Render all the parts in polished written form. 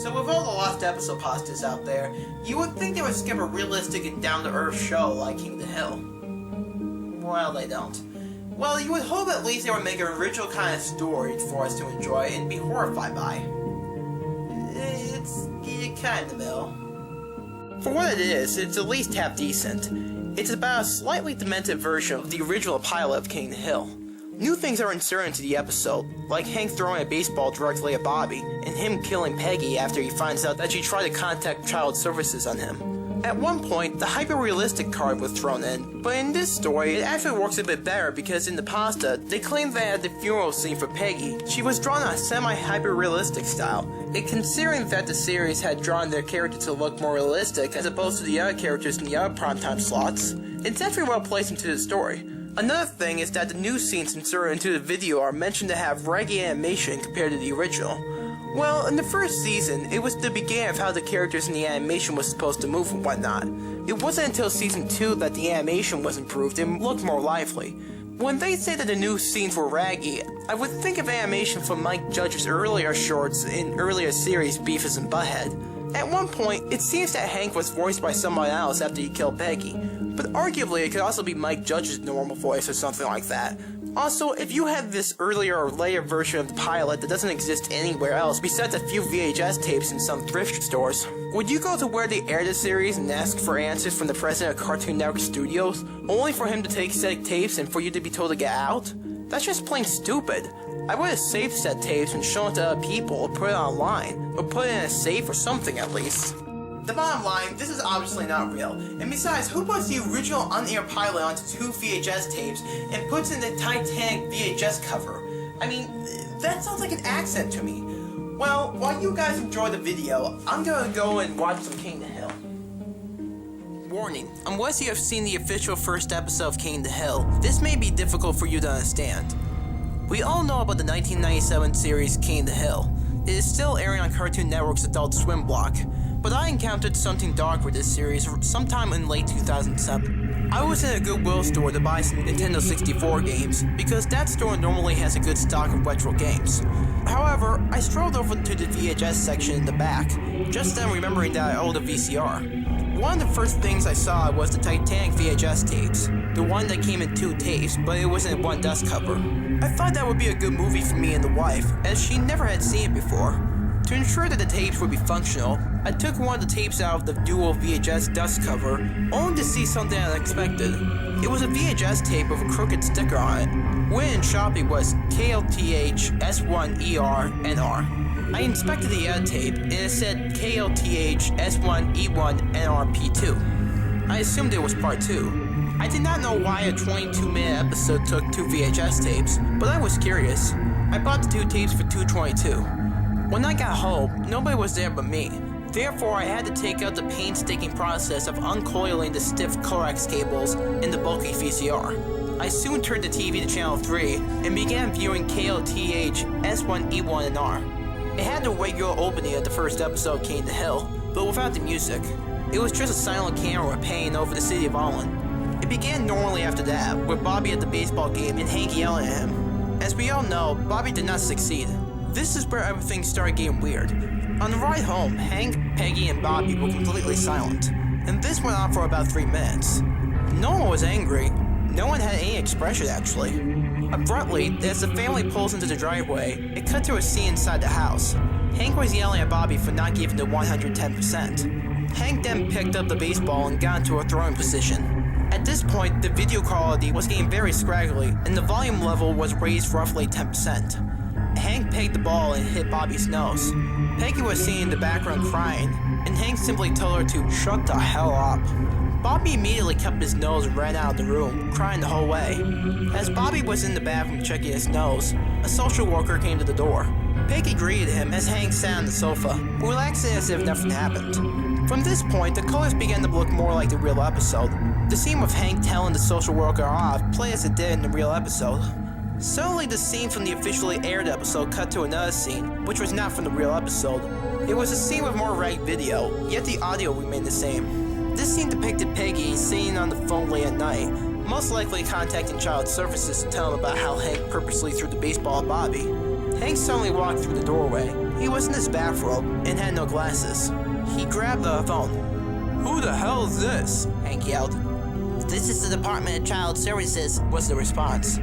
So with all the lost episode pastas out there, you would think they would skip a realistic and down-to-earth show like King of the Hill. Well, they don't. Well, you would hope at least they would make an original kind of story for us to enjoy and be horrified by. It's kind of in the middle. For what it is, it's at least half decent. It's about a slightly demented version of the original pilot of King of the Hill. New things are inserted into the episode, like Hank throwing a baseball directly at Bobby, and him killing Peggy after he finds out that she tried to contact child services on him. At one point, the hyper-realistic card was thrown in, but in this story, it actually works a bit better because in the pasta, they claim that at the funeral scene for Peggy, she was drawn on a semi-hyper-realistic style. And considering that the series had drawn their character to look more realistic as opposed to the other characters in the other primetime slots, it's actually well placed into the story. Another thing is that the new scenes inserted into the video are mentioned to have raggy animation compared to the original. Well, in the first season, it was the beginning of how the characters in the animation was supposed to move and whatnot. It wasn't until season 2 that the animation was improved and looked more lively. When they say that the new scenes were raggy, I would think of animation from Mike Judge's earlier shorts in earlier series Beavis and Butthead. At one point, it seems that Hank was voiced by someone else after he killed Peggy, but arguably it could also be Mike Judge's normal voice or something like that. Also, if you had this earlier or later version of the pilot that doesn't exist anywhere else besides a few VHS tapes in some thrift stores, would you go to where they aired the series and ask for answers from the president of Cartoon Network Studios, only for him to take said tapes and for you to be told to get out? That's just plain stupid. I would have saved said tapes and shown it to other people or put it online, or put it in a safe or something at least. The bottom line, this is obviously not real, and besides, who puts the original unaired pilot onto 2 VHS tapes and puts in the Titanic VHS cover? I mean, that sounds like an accent to me. Well, while you guys enjoy the video, I'm gonna go and watch some King of the Hill. Warning, unless you have seen the official first episode of King of the Hill, this may be difficult for you to understand. We all know about the 1997 series King of the Hill. It is still airing on Cartoon Network's Adult Swim block, but I encountered something dark with this series sometime in late 2007. I was in a Goodwill store to buy some Nintendo 64 games, because that store normally has a good stock of retro games. However, I strolled over to the VHS section in the back, just then remembering that I owed a VCR. One of the first things I saw was the Titanic VHS tapes, the one that came in 2 tapes, but it was in one dust cover. I thought that would be a good movie for me and the wife, as she never had seen it before. To ensure that the tapes would be functional, I took one of the tapes out of the dual VHS dust cover, only to see something unexpected. It was a VHS tape with a crooked sticker on it. When in Shopee was KLTH S1ER-NR. I inspected the other tape, and it said KLTH S1E1-NRP2. I assumed it was part 2. I did not know why a 22-minute episode took 2 VHS tapes, but I was curious. I bought the 2 tapes for $2.22. When I got home, nobody was there but me. Therefore, I had to take out the painstaking process of uncoiling the stiff coax cables in the bulky VCR. I soon turned the TV to channel 3 and began viewing KLTH S1E1-NR. It had the regular opening of the first episode of King of the Hill, but without the music. It was just a silent camera panning over the city of Allen. It began normally after that, with Bobby at the baseball game and Hank yelling at him. As we all know, Bobby did not succeed. This is where everything started getting weird. On the ride home, Hank, Peggy, and Bobby were completely silent, and this went on for about 3 minutes. No one was angry. No one had any expression, actually. Abruptly, as the family pulls into the driveway, it cut to a scene inside the house. Hank was yelling at Bobby for not giving the 110%. Hank then picked up the baseball and got into a throwing position. At this point, the video quality was getting very scraggly, and the volume level was raised roughly 10%. Hank pegged the ball and hit Bobby's nose. Peggy was seen in the background crying, and Hank simply told her to shut the hell up. Bobby immediately kept his nose and ran out of the room, crying the whole way. As Bobby was in the bathroom checking his nose, a social worker came to the door. Peggy greeted him as Hank sat on the sofa, relaxing as if nothing happened. From this point, the colors began to look more like the real episode. The scene with Hank telling the social worker off played as it did in the real episode. Suddenly, the scene from the officially aired episode cut to another scene, which was not from the real episode. It was a scene with more ragged video, yet the audio remained the same. This scene depicted Peggy sitting on the phone late at night, most likely contacting child services to tell them about how Hank purposely threw the baseball at Bobby. Hank suddenly walked through the doorway. He was in his bathrobe and had no glasses. He grabbed the phone. "Who the hell is this?" Hank yelled. "This is the Department of Child Services," was the response.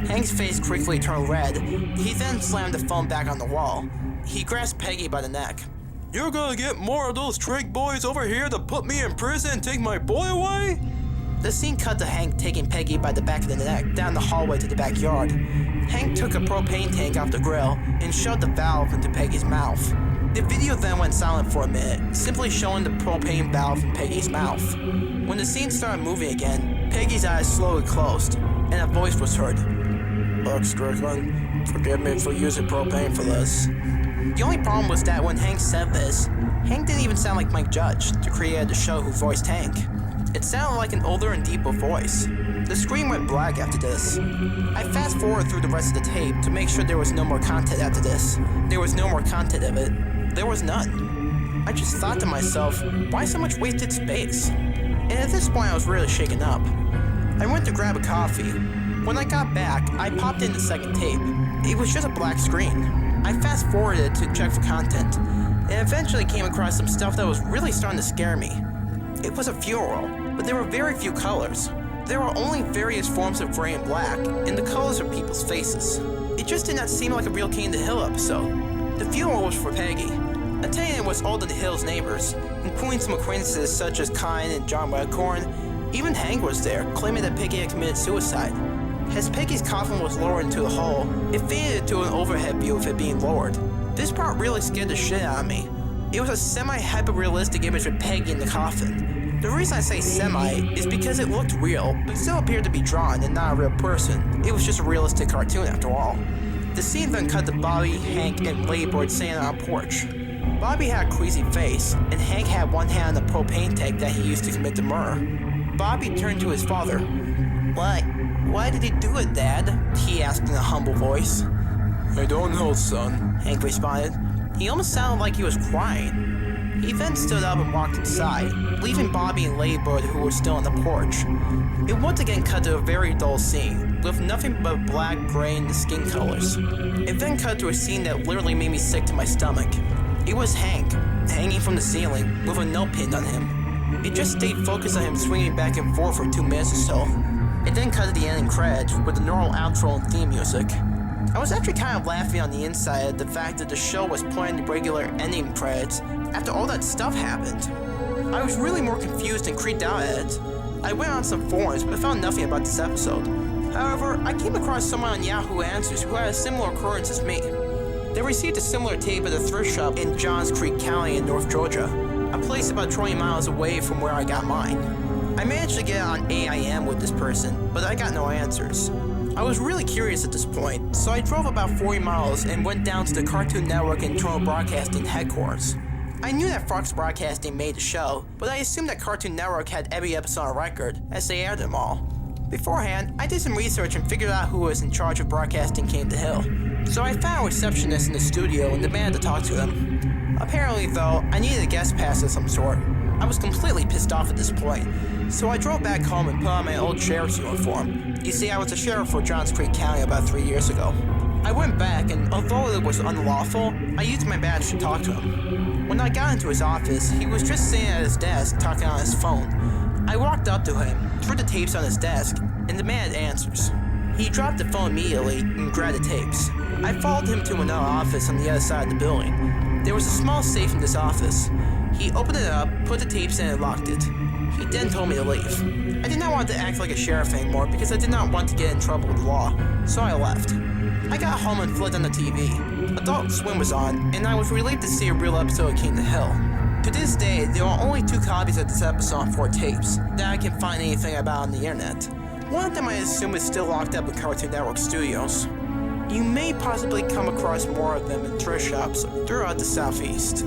Hank's face quickly turned red. He then slammed the phone back on the wall. He grasped Peggy by the neck. "You're gonna get more of those trick boys over here to put me in prison and take my boy away?" The scene cut to Hank taking Peggy by the back of the neck down the hallway to the backyard. Hank took a propane tank off the grill and shoved the valve into Peggy's mouth. The video then went silent for a minute, simply showing the propane valve in Peggy's mouth. When the scene started moving again, Peggy's eyes slowly closed, and a voice was heard. "Look, Strickland, forgive me for using propane for this." The only problem was that when Hank said this, Hank didn't even sound like Mike Judge, the creator of the show who voiced Hank. It sounded like an older and deeper voice. The screen went black after this. I fast forwarded through the rest of the tape to make sure there was no more content after this. There was no more content of it. There was none. I just thought to myself, why so much wasted space? And at this point I was really shaken up. I went to grab a coffee. When I got back, I popped in the second tape. It was just a black screen. I fast forwarded to check for content, and eventually came across some stuff that was really starting to scare me. It was a funeral, but there were very few colors. There were only various forms of gray and black, and the colors of people's faces. It just did not seem like a real King of the Hill episode. The funeral was for Peggy. Attending was all of the Hill's neighbors, including some acquaintances such as Kine and John Redcorn. Even Hank was there, claiming that Peggy had committed suicide. As Peggy's coffin was lowered into the hole, it faded to an overhead view of it being lowered. This part really scared the shit out of me. It was a semi-hyper-realistic image of Peggy in the coffin. The reason I say semi is because it looked real, but still appeared to be drawn and not a real person. It was just a realistic cartoon after all. The scene then cut to Bobby, Hank, and Ladybird sitting on a porch. Bobby had a queasy face, and Hank had one hand on the propane tank that he used to commit the murder. Bobby turned to his father. Why did he do it, Dad?" he asked in a humble voice. "I don't know, son," Hank responded. He almost sounded like he was crying. He then stood up and walked inside, leaving Bobby and Ladybird, who were still on the porch. It once again cut to a very dull scene, with nothing but black, gray, and skin colors. It then cut to a scene that literally made me sick to my stomach. It was Hank, hanging from the ceiling, with a note pinned on him. It just stayed focused on him swinging back and forth for 2 minutes or so. It then cut to the ending credits with the normal outro and theme music. I was actually kind of laughing on the inside at the fact that the show was playing the regular ending credits after all that stuff happened. I was really more confused and creeped out at it. I went on some forums but found nothing about this episode. However, I came across someone on Yahoo Answers who had a similar occurrence as me. They received a similar tape at a thrift shop in Johns Creek County in North Georgia, a place about 20 miles away from where I got mine. I managed to get on AIM with this person, but I got no answers. I was really curious at this point, so I drove about 40 miles and went down to the Cartoon Network Internal Broadcasting headquarters. I knew that Fox Broadcasting made the show, but I assumed that Cartoon Network had every episode on record, as they aired them all. Beforehand, I did some research and figured out who was in charge of broadcasting King of the Hill. So I found a receptionist in the studio and demanded to talk to them. Apparently, though, I needed a guest pass of some sort. I was completely pissed off at this point, so I drove back home and put on my old sheriff's uniform. You see, I was a sheriff for Johns Creek County about 3 years ago. I went back, and although it was unlawful, I used my badge to talk to him. When I got into his office, he was just sitting at his desk talking on his phone. I walked up to him, threw the tapes on his desk, and demanded answers. He dropped the phone immediately and grabbed the tapes. I followed him to another office on the other side of the building. There was a small safe in this office. He opened it up, put the tapes in and locked it. He then told me to leave. I did not want to act like a sheriff anymore because I did not want to get in trouble with the law, so I left. I got home and flipped on the TV. Adult Swim was on, and I was relieved to see a real episode of King of the Hill. To this day, there are only 2 copies of this episode on 4 tapes that I can find anything about on the internet. One of them I assume is still locked up in Cartoon Network Studios. You may possibly come across more of them in thrift shops throughout the Southeast.